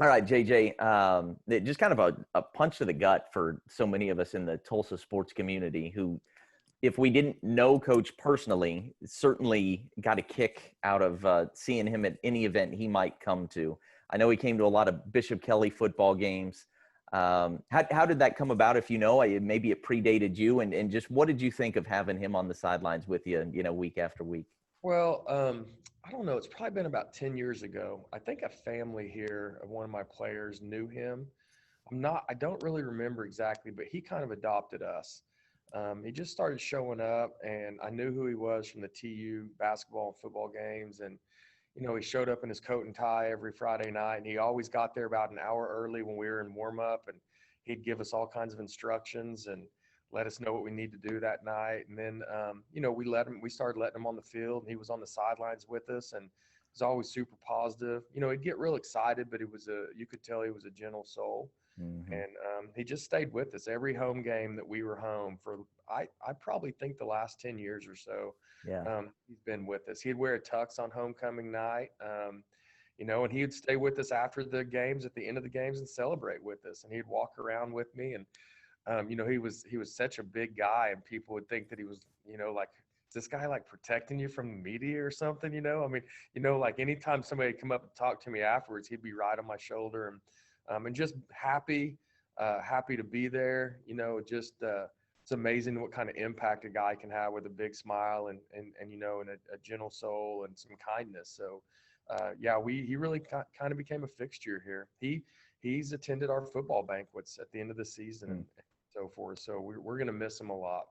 All right, JJ, just kind of a punch to the gut for so many of us in the Tulsa sports community who, if we didn't know Coach personally, certainly got a kick out of seeing him at any event he might come to. I know he came to a lot of Bishop Kelly football games. How did that come about, if you know? Maybe it predated you, and just what did you think of having him on the sidelines with you, week after week? Well, I don't know. It's probably been about 10 years ago. I think a family here of one of my players knew him. I don't really remember exactly, but he kind of adopted us. He just started showing up, and I knew who he was from the TU basketball and football games. And, he showed up in his coat and tie every Friday night, and he always got there about an hour early when we were in warm up, and he'd give us all kinds of instructions and let us know what we need to do that night. And then, we started letting him on the field, and he was on the sidelines with us, and was always super positive. He'd get real excited, but you could tell he was a gentle soul. Hmm. And he just stayed with us every home game that we were home for. I probably think the last 10 years or so. Yeah. He's been with us. He'd wear a tux on homecoming night, and he'd stay with us after the games, at the end of the games, and celebrate with us. And he'd walk around with me. And he was such a big guy, and people would think that he was, like, is this guy like protecting you from the media or something? I mean, like anytime somebody would come up and talk to me afterwards, he'd be right on my shoulder, and just happy to be there. Just it's amazing what kind of impact a guy can have with a big smile and a gentle soul and some kindness. So, yeah, he really kind of became a fixture here. He's attended our football banquets at the end of the season and so forth. So we're going to miss him a lot.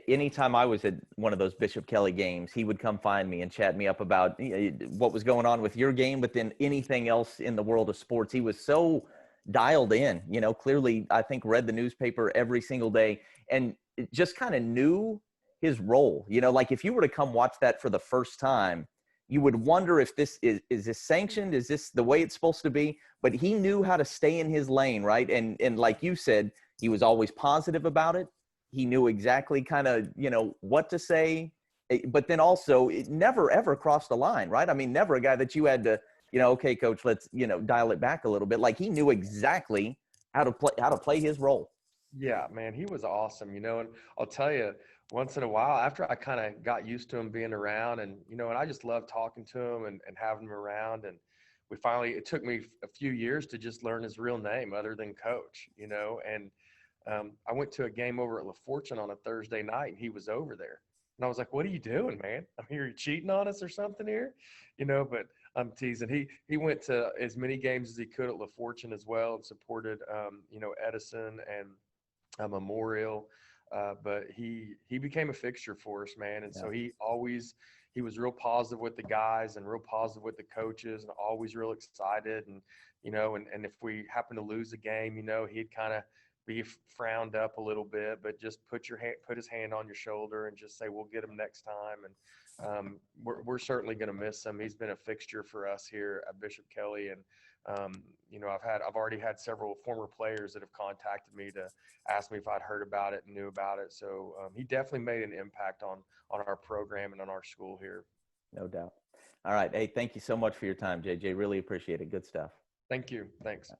Anytime I was at one of those Bishop Kelly games, he would come find me and chat me up about what was going on with your game, but then anything else in the world of sports. He was so dialed in, clearly, I think, read the newspaper every single day and just kind of knew his role. Like if you were to come watch that for the first time, you would wonder if is this sanctioned? Is this the way it's supposed to be? But he knew how to stay in his lane, right? And like you said, he was always positive about it. He knew exactly kind of, what to say, but then also it never, ever crossed the line, right? I mean, never a guy that you had to, okay, coach, let's, dial it back a little bit. Like he knew exactly how to play his role. Yeah, man, he was awesome, and I'll tell you, once in a while, after I kind of got used to him being around, and I just loved talking to him and having him around. And it took me a few years to just learn his real name other than coach, and I went to a game over at La Fortune on a Thursday night, and he was over there. And I was like, "What are you doing, man? I'm here, you cheating on us or something here?" But I'm teasing. He went to as many games as he could at La Fortune as well, and supported, Edison and a Memorial. But he became a fixture for us, man. And Yeah. so he was real positive with the guys and real positive with the coaches, and always real excited. And and if we happen to lose a game, he'd kind of be frowned up a little bit, but just put his hand on your shoulder and just say, "We'll get him next time." And we're certainly going to miss him. He's been a fixture for us here at Bishop Kelly. And I've already had several former players that have contacted me to ask me if I'd heard about it and knew about it. So he definitely made an impact on our program and on our school here. No doubt. All right. Hey, thank you so much for your time, JJ. Really appreciate it. Good stuff. Thank you. Thanks.